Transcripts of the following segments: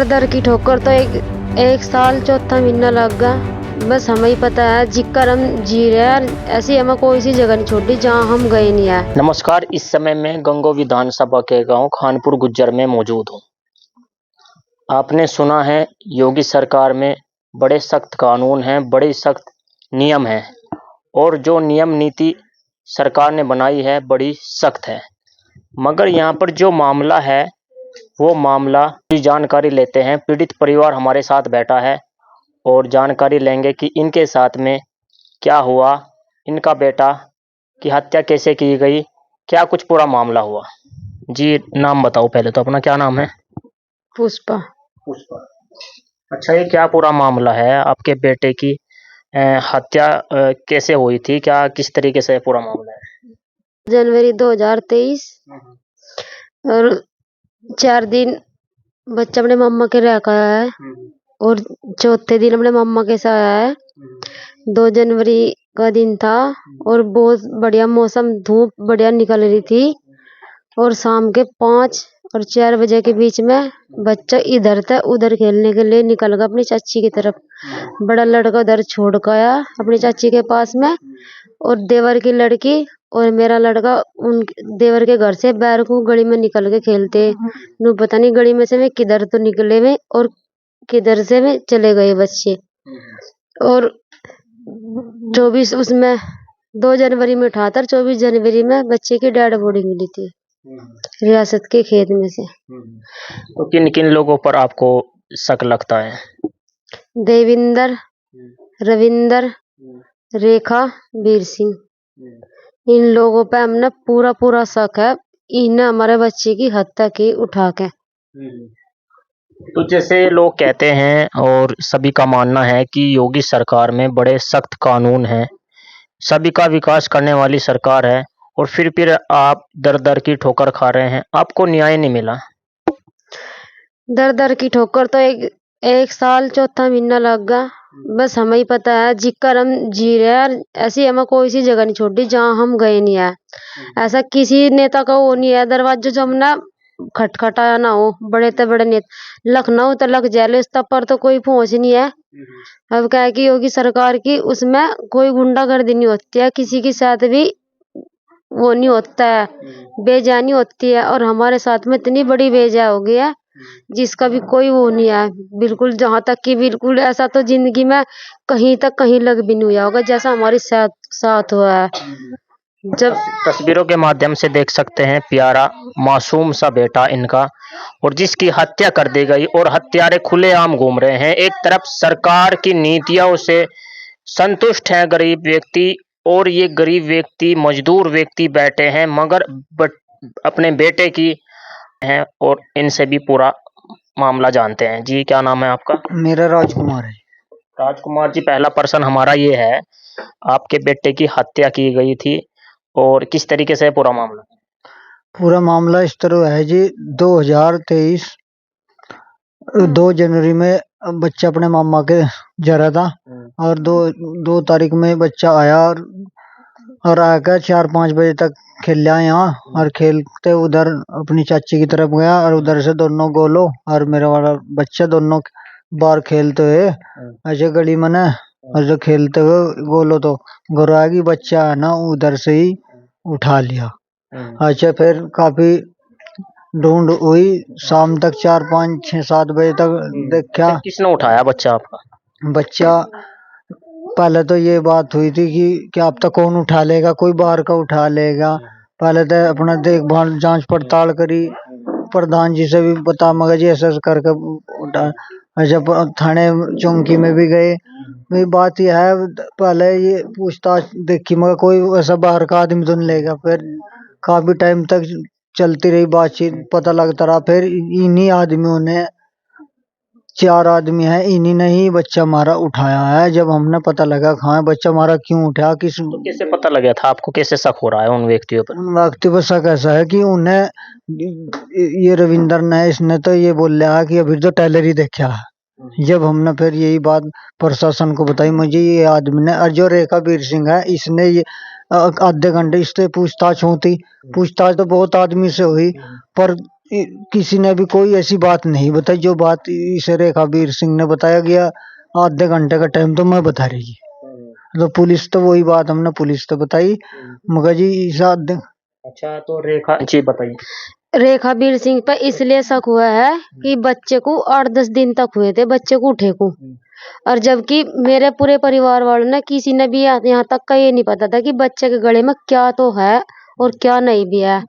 दर दर की ठोकर तो एक साल चौथा महीना लग गया। बस हमें ही पता है जिक्कर हम जी रहे हैं, ऐसी हमें कोई सी जगह नहीं छोड़ी जहाँ हम गए नहीं है। नमस्कार, इस समय मैं गंगो विधानसभा के गांव खानपुर गुज्जर में मौजूद हूं। आपने सुना है योगी सरकार में बड़े सख्त कानून हैं, बड़े सख्त नियम हैं और जो नियम नीति सरकार ने बनाई है बड़ी सख्त है। मगर यहाँ पर जो मामला है वो मामला की जानकारी लेते हैं। पीड़ित परिवार हमारे साथ बैठा है और जानकारी लेंगे कि इनके साथ में क्या हुआ, इनका बेटा की हत्या कैसे की गई, क्या कुछ पूरा मामला हुआ। जी नाम बताओ पहले तो अपना, क्या नाम है? पुष्पा। पुष्पा। अच्छा, ये क्या पूरा मामला है? आपके बेटे की हत्या कैसे हुई थी, क्या किस तरीके से पूरा मामला है? जनवरी 2023 और 4 दिन बच्चा अपने मम्मा के रह कर आया है और चौथे दिन अपने मम्मा के साथ आया है। 2 जनवरी का दिन था और बहुत बढ़िया मौसम, धूप बढ़िया निकल रही थी और शाम के 5 और 4 बजे के बीच में बच्चा इधर था उधर खेलने के लिए निकल गया अपनी चाची की तरफ। बड़ा लड़का उधर छोड़ कर आया अपनी चाची के पास में और देवर की लड़की और मेरा लड़का उन देवर के घर से बैर को गली में निकल के खेलते। नु पता नहीं गली में से मैं किधर तो निकले में और किधर से में चले गए बच्चे। और 24 उसमें 2 जनवरी में उठा था, 24 जनवरी में बच्चे की डेड बॉडी मिली थी रियासत के खेत में से। तो किन किन लोगों पर आपको शक लगता है? देविंदर, रविंदर, रेखा, वीर सिंह, इन लोगों पे हमने पूरा शक है। इन्हें हमारे बच्चे की हत्या की उठा के। तो जैसे लोग कहते हैं और सभी का मानना है कि योगी सरकार में बड़े सख्त कानून हैं, सभी का विकास करने वाली सरकार है और फिर आप दर दर की ठोकर खा रहे हैं, आपको न्याय नहीं मिला। दर दर की ठोकर तो एक साल चौथा महीना लग गया। बस हमें ही पता है जिक्कर हम जी रहे हैं, ऐसी हमें कोई सी जगह नहीं छोड़ी जहाँ हम गए नहीं है। ऐसा किसी नेता का वो नहीं है दरवाजा जो हमने खटखटाया ना हो। बड़े तो बड़े नेता लखनऊ तक जेल इस तक पर तो कोई पहुंच नहीं है। अब क्या है कि योगी सरकार की उसमें कोई गुंडागर्दी नहीं होती है, किसी के साथ भी वो नहीं होता है, बेजानी होती है। और हमारे साथ में इतनी बड़ी बेजा हो गई है जिसका भी कोई वो नहीं है बिल्कुल। जहाँ तक कि बिल्कुल ऐसा तो जिंदगी में कहीं लग भी नहीं हुआ होगा जैसा हमारे साथ हुआ है। जब तस्वीरों के माध्यम से देख सकते हैं प्यारा मासूम सा बेटा इनका, और जिसकी हत्या कर दी गई और हत्यारे खुलेआम घूम रहे हैं। एक तरफ सरकार की नीतियों से संतुष्ट है गरीब व्यक्ति और ये गरीब व्यक्ति मजदूर व्यक्ति बैठे हैं मगर अपने बेटे की हैं और इनसे भी पूरा मामला जानते हैं। जी क्या नाम है आपका? मेरा राजकुमार है। राजकुमार जी, पहला प्रश्न हमारा ये है, आपके बेटे की हत्या की गई थी और किस तरीके से पूरा मामला? पूरा मामला इस तरह है जी, 2023 2 जनवरी में बच्चा अपने मामा के जा रहा था और 2 तारीख में बच्चा आया और आकर 4-5 बजे तक खेल लिया यहाँ और खेलते उधर अपनी चाची की तरफ गया और उधर से दोनों गोलो और मेरा वाला बच्चा दोनों बाहर खेलते हुए ऐसे गली में ना, और जो खेलते हुए गोलो तो गोरा की बच्चा है ना उधर से ही उठा लिया। अच्छा, फिर काफी ढूंढ हुई, शाम तक 4-5-6-7 बजे तक देखा। किसने उठाया बच्चा आपका? बच्चा पहले तो ये बात हुई थी कि अब तक कौन उठा लेगा, कोई बाहर का उठा लेगा। पहले तो अपना देखभाल जांच पड़ताल करी, प्रधान जी से भी बता मगर जी ऐसा करके उठा। जब थाने चौकी में भी गए, वही बात यह है, पहले ये पूछताछ देखी मगर कोई ऐसा बाहर का आदमी तो नहीं लेगा। फिर काफी टाइम तक चलती रही बातचीत, पता लगता रहा। फिर इन्हीं आदमियों ने, 4 आदमी हैं, इन्हीं ने ही बच्चा हमारा उठाया है। जब हमने पता लगा हाँ बच्चा हमारा क्यों उठा, तो कैसे पता लगा था आपको, कैसे शक हो रहा है उन व्यक्तियों पर? उन व्यक्तियों पर शक ऐसा है कि उन्हें ये रविंदर ने, इसने तो ये बोल रहा कि अभी तो टेलर ही देखा है। जब हमने फिर यही बात प्रशासन को बताई, मुझे ये आदमी ने, और जो रेखा वीर सिंह है इसने ये आधे घंटे इससे पूछताछ होती। पूछताछ तो बहुत आदमी से हुई पर किसी ने भी कोई ऐसी बात नहीं बताई जो बात इस रेखावीर सिंह ने बताया गया। आधे घंटे का टाइम तो मैं बता रही तो पुलिस तो वही बात हमने पुलिस तो बताई मगर जी इस आधे। अच्छा, तो रेखा जी बताइए। रेखावीर सिंह पर इसलिए शक हुआ है कि बच्चे को 8-10 दिन तक हुए थे बच्चे को उठे को, और जबकि मेरे पूरे परिवार वालों ने किसी ने भी यहाँ तक का ये नहीं पता था कि बच्चे के गले में क्या तो है और क्या नहीं भी है।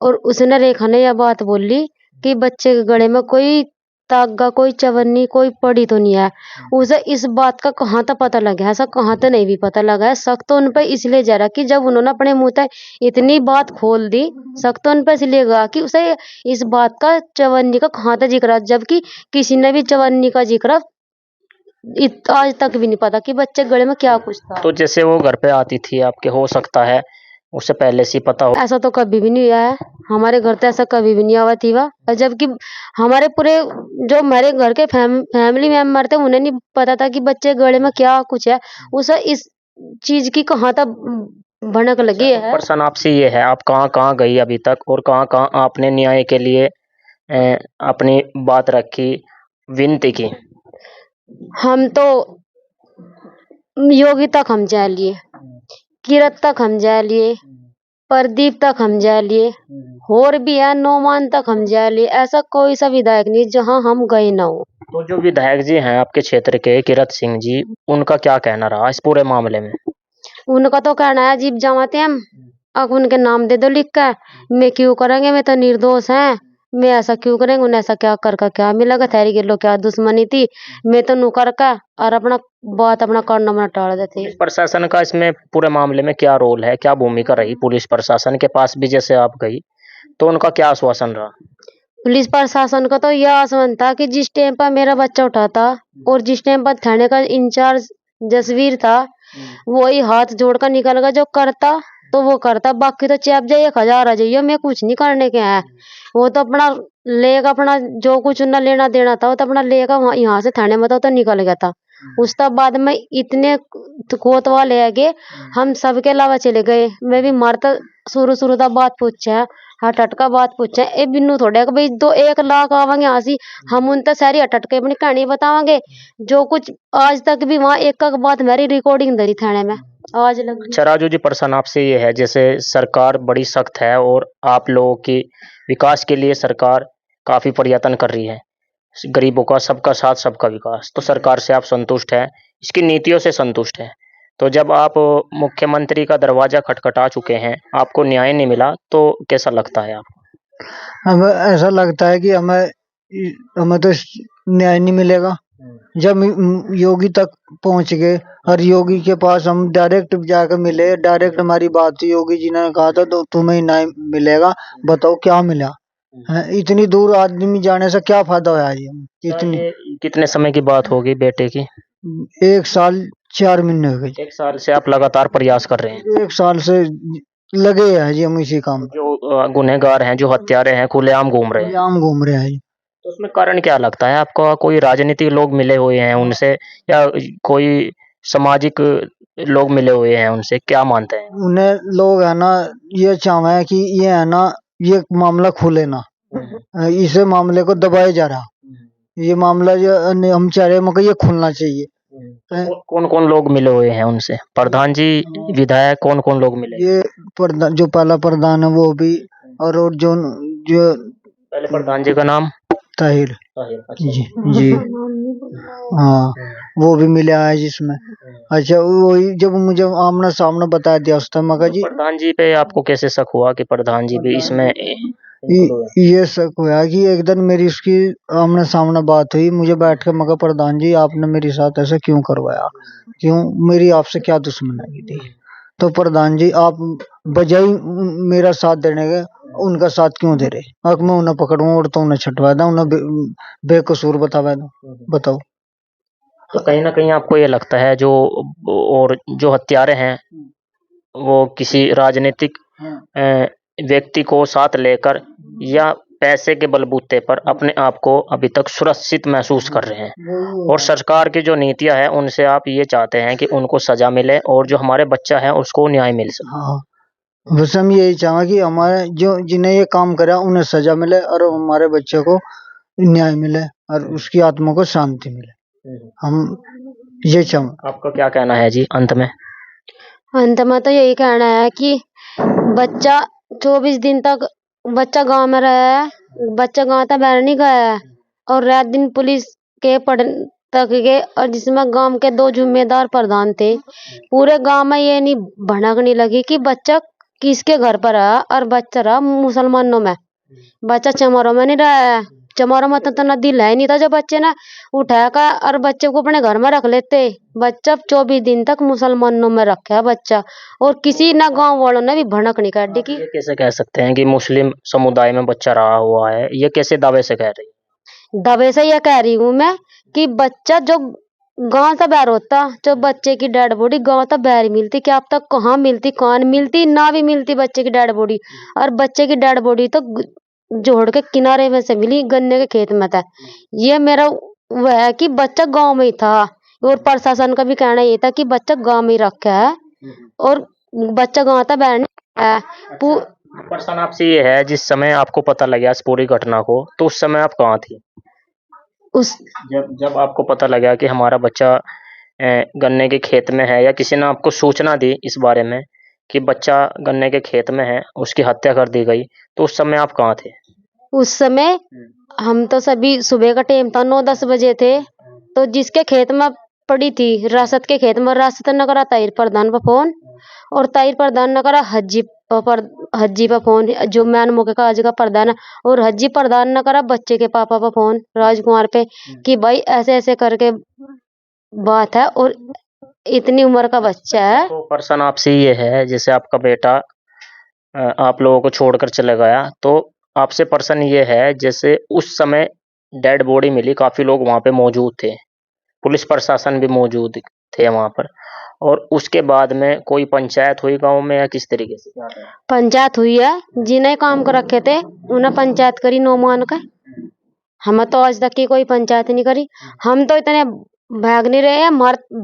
और उसने रेखा ने यह बात बोली कि बच्चे के गले में कोई तागा कोई चवन्नी कोई पड़ी तो नहीं है। उसे इस बात का कहाँ तक पता लगा, ऐसा कहाँ तक नहीं भी पता लगा है। शक तो उन पर इसलिए जा रहा कि जब उन्होंने अपने मुंह तक इतनी बात खोल दी, शक तो उन पर इसलिए गया कि उसे इस बात का चवन्नी का कहाँ तक जिक्र, जबकि किसी ने भी चवन्नी का जिक्र आज तक भी नहीं पता कि बच्चे के गले में क्या कुछ था। तो जैसे वो घर पे आती थी आपके, हो सकता है उसे पहले से ही पता हो। ऐसा तो कभी भी नहीं हुआ है हमारे घर, तो ऐसा कभी भी नहीं हुआ थी वह। और जबकि हमारे पूरे जो हमारे घर के फैमिली मेंबर थे उन्हें नहीं पता था कि बच्चे के गले में क्या कुछ है। उसे इस चीज की कहाँ तक भनक लगी है। प्रश्न आपसे ये है, आप कहाँ कहाँ गई अभी तक और कहाँ कहाँ आपने न्याय के लिए अपनी बात रखी, विनती की? हम तो योगी तक हम जा लिए, किरत तक हम जा लिए, प्रदीप तक हम जा लिए, और भी है नौमान तक हम जा लिए। ऐसा कोई सा विधायक नहीं जहां हम गए ना हो। तो जो विधायक जी हैं आपके क्षेत्र के, किरत सिंह जी, उनका क्या कहना रहा इस पूरे मामले में? उनका तो कहना है जीप जमाते हम, अब उनके नाम दे दो लिख कर। मैं क्यों करेंगे, मैं तो निर्दोष है, मैं ऐसा क्यों करेंगे, उन्हें ऐसा क्या कर क्या मिलेगा, थैरी के लो क्या दुश्मनी थी, मैं तो नु कर का और अपना बात अपना करना अपना टाल देते। पुलिस प्रशासन का इसमें पूरे मामले में क्या रोल है, क्या भूमिका रही पुलिस प्रशासन के पास भी जैसे आप गई, तो उनका क्या आश्वासन रहा? पुलिस प्रशासन का तो यह आश्वासन था कि जिस टाइम पर मेरा बच्चा उठा था और जिस टाइम पर थाने का इंचार्ज जसवीर था, वही हाथ जोड़कर निकल गया, जो करता तो वो करता, बाकी तो चैप जाइए 1000 आ जाइए, मैं कुछ नहीं करने के है। वो तो अपना लेगा, अपना जो कुछ उन्हें लेना देना था वो तो अपना लेगा, यहाँ से थाने में तो निकल गया था। उसके बाद में इतने कोतवाल ले गए, हम सबके अलावा चले गए। मैं भी मारता शुरू शुरू तक बात पूछा, हट हट का बात पूछा, ए बिन्नू थोड़े भाई 1 लाख आवांगे हंसी, हम उनसे सारी हट हट के अपनी कहानी बतावांगे जो कुछ आज तक भी वहाँ एक बात मेरी रिकॉर्डिंग धरी थाने में आज लग। अच्छा राजू जी, प्रश्न आपसे ये है, जैसे सरकार बड़ी सख्त है और आप लोगों की विकास के लिए सरकार काफी प्रयत्न कर रही है, गरीबों का सबका साथ सबका विकास, तो सरकार से आप संतुष्ट है, इसकी नीतियों से संतुष्ट है। तो जब आप मुख्यमंत्री का दरवाजा खटखटा चुके हैं, आपको न्याय नहीं मिला, तो कैसा लगता है आपको? हमें ऐसा लगता है कि हमें तो न्याय नहीं मिलेगा। जब योगी तक पहुंच गए और योगी के पास हम डायरेक्ट जाकर मिले, डायरेक्ट हमारी बात योगी जी ने कहा था तो तुम्हें न्याय मिलेगा, बताओ क्या मिला है? इतनी दूर आदमी जाने से क्या फायदा हुआ है? इतनी कितने समय की बात होगी बेटे की? 1 साल 4 महीने हो गए। 1 साल से आप लगातार प्रयास कर रहे हैं? 1 साल से लगे हैं जी हम इसी काम। जो गुनहगार हैं, जो हत्यारे हैं, खुलेआम घूम रहे हैं। आम घूम रहे हैं जी। तो उसमें कारण क्या लगता है आपको? कोई राजनीतिक लोग मिले हुए हैं उनसे, या कोई सामाजिक लोग मिले हुए हैं उनसे, क्या मानते हैं? उन्हें लोग है ना ये चाहे कि ये है ना ये मामला खुले ना, इसे मामले को दबाया जा रहा, ये मामला जो हम चाह रहे हैं ये खुलना चाहिए। कौन कौन लोग मिले हुए हैं उनसे? प्रधान जी, विधायक, कौन कौन लोग मिले? ये प्रधान जो पहला प्रधान है वो भी, और जो जो पहले प्रधान जी का नाम ताहिर अच्छा। जी हाँ, वो भी मिला है जिसमें। अच्छा वही जब मुझे आमना सामने बता दिया उस टाइम मगर जी। प्रधान जी पे आपको कैसे शक हुआ कि प्रधान जी भी इसमें? ये शक हुआ कि एक दिन मेरी उसकी आमने सामने बात हुई, मुझे बैठ के मगर प्रधान जी आपने मेरे साथ ऐसा क्यों करवाया, क्यों, मेरी आपसे क्या दुश्मनी थी? तो प्रधान जी आप बजाय मेरा साथ देने के उनका साथ क्यों दे रहे? अब मैं उन्हें पकड़ूं और तो उन्हें छटवा दूं, उन्हें बेकसूर बतावा दूं, बताओ। तो कहीं ना कहीं आपको ये लगता है जो हत्यारे हैं वो किसी राजनीतिक व्यक्ति को साथ लेकर या पैसे के बलबूते पर अपने आप को अभी तक सुरक्षित महसूस कर रहे हैं, और सरकार की जो नीतियां हैं उनसे आप ये चाहते हैं कि उनको सजा मिले और जो हमारे बच्चा है उसको न्याय मिल सके। हाँ बस हम यही चाहें कि हमारे जो जिन्हें ये काम करा उन्हें सजा मिले और हमारे बच्चे को न्याय मिले और उसकी आत्मा को शांति मिले। हम ये चाहें। आपका क्या कहना है जी अंत में? अंत में तो यही कहना है कि बच्चा 24 दिन तक बच्चा गांव में रहा है, बच्चा गांव तक बाहर नहीं गया है और रात दिन पुलिस के पढ़ तक गए और जिसमें गांव के 2 जिम्मेदार प्रधान थे। पूरे गांव में ये नहीं भनक नहीं लगी कि बच्चा किसके घर पर रहा और बच्चा रहा मुसलमानों में। बच्चा चमारों में नहीं रहा है, चमारों में तो नदी है नहीं था जो बच्चे ने उठाकर और बच्चे को अपने घर में रख लेते। बच्चा 24 दिन तक मुसलमानों में रखा है बच्चा और किसी ना गांव वालों ने भी भनक नहीं काटी की। ये कैसे कह सकते हैं कि मुस्लिम समुदाय में बच्चा रहा हुआ है? ये कैसे दावे से कह रही है? दबे से यह कह रही हूँ मैं कि बच्चा जो गांव से बाहर होता, जो बच्चे की डेड बॉडी गांव तक बाहर मिलती, क्या अब तक कहाँ मिलती, कहाँ नहीं मिलती, ना भी मिलती बच्चे की डेड बॉडी। और बच्चे की डेड बॉडी तो जोड़ के किनारे में से मिली, गन्ने के खेत में था। ये मेरा वह है कि बच्चा गांव में ही था और प्रशासन का भी कहना ये था कि बच्चा गांव में ही रखा है और बच्चा गांव तक बाहर नहीं है। प्रश्न आपसे ये है, जिस समय आपको पता लगा इस पूरी घटना को, तो उस समय आप कहाँ थी? जब आपको पता लगा कि हमारा बच्चा गन्ने के खेत में है, या किसी ने आपको सूचना दी इस बारे में कि बच्चा गन्ने के खेत में है, उसकी हत्या कर दी गई, तो उस समय आप कहाँ थे? उस समय हम तो सभी सुबह का टाइम था, 9-10 बजे थे। तो जिसके खेत में पड़ी थी, रासत के खेत में, रासत न करा ताहिर प्रधान पर फोन और ताहिर प्रधान न करा हज्जी पर फोन, जो मैन मौके का आज का प्रधान है, और हज्जी प्रधान न करा बच्चे के पापा पर फोन राजकुमार पे कि भाई ऐसे ऐसे करके बात है और इतनी उम्र का बच्चा है। तो प्रश्न आपसे ये है, जैसे आपका बेटा आप लोगों को छोड़कर चले गया, तो आपसे प्रश्न ये है, जैसे उस समय डेड बॉडी मिली, काफी लोग वहां पे मौजूद थे, पुलिस प्रशासन भी मौजूद थे वहां पर, और उसके बाद में कोई पंचायत हुई गांव में या किस तरीके से? पंचायत हुई है, जिन्हें काम कर रखे थे उन्हें पंचायत करी, नो मान कर। हमें तो आज तक की कोई पंचायत नहीं करी। हम तो इतने भाग नहीं रहे हैं,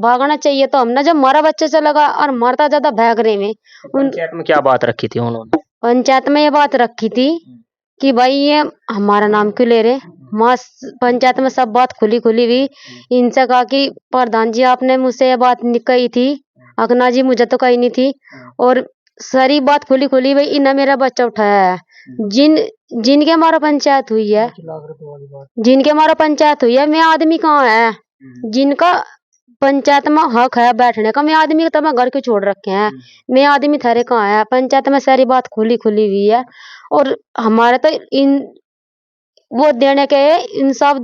भागना चाहिए तो हमने, जब हमारा बच्चे से लगा और मरता ज्यादा भाग रहे में। पंचायत में क्या बात रखी थी उन्होंने? पंचायत में ये बात रखी थी कि भाई ये हमारा नाम क्यों ले रहे। माँ पंचायत में सब बात खुली खुली हुई। इनसे कहा कि प्रधान जी आपने मुझसे ये बात कही थी, अकना जी मुझे तो कही नहीं थी, और सारी बात खुली खुली हुई। इन्हें मेरा बच्चा उठाया है, जिनके हमारा पंचायत हुई है, जिनके हमारा पंचायत हुई है, मैं आदमी कहाँ है जिनका पंचायत में हक है बैठने का। मैं आदमी तो मैं घर क्यों छोड़ रखे हैं, मैं आदमी थारे कहाँ है। पंचायत में सारी बात खुली खुली हुई है और हमारे तो इन वो देने के इंसाफ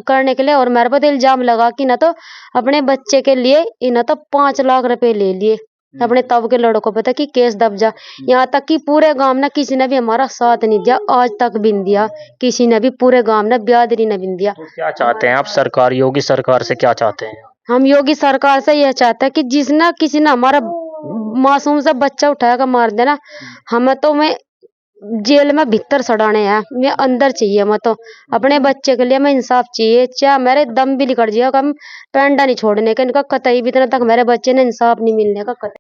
करने के लिए, और मेरे पर तो इल्जाम लगा कि ना तो अपने बच्चे के लिए इन्हें तो 5 लाख रुपए ले लिए अपने तब के लड़कों पे, तक कि केस दब जा। यहाँ तक कि पूरे गांव ने किसी ने भी हमारा साथ नहीं दिया, आज तक भी नहीं दिया किसी ने भी, पूरे गांव ने ब्यादरी ने भी नहीं दिया। तो क्या चाहते हैं आप सरकार, योगी सरकार से क्या चाहते हैं? हम योगी सरकार से यह चाहते हैं कि जिसने किसी ने हमारा मासूम सा बच्चा उठाया कर मार देना, हमें तो मैं जेल में भीतर सड़ाने हैं, मैं अंदर चाहिए। मैं तो अपने बच्चे के लिए मैं इंसाफ चाहिए, चाहे मेरे दम भी निकल जाएगा, हम पैंडा नहीं छोड़ने का इनका कतई भी, इतना तक मेरे बच्चे ने इंसाफ नहीं मिलने का कतई।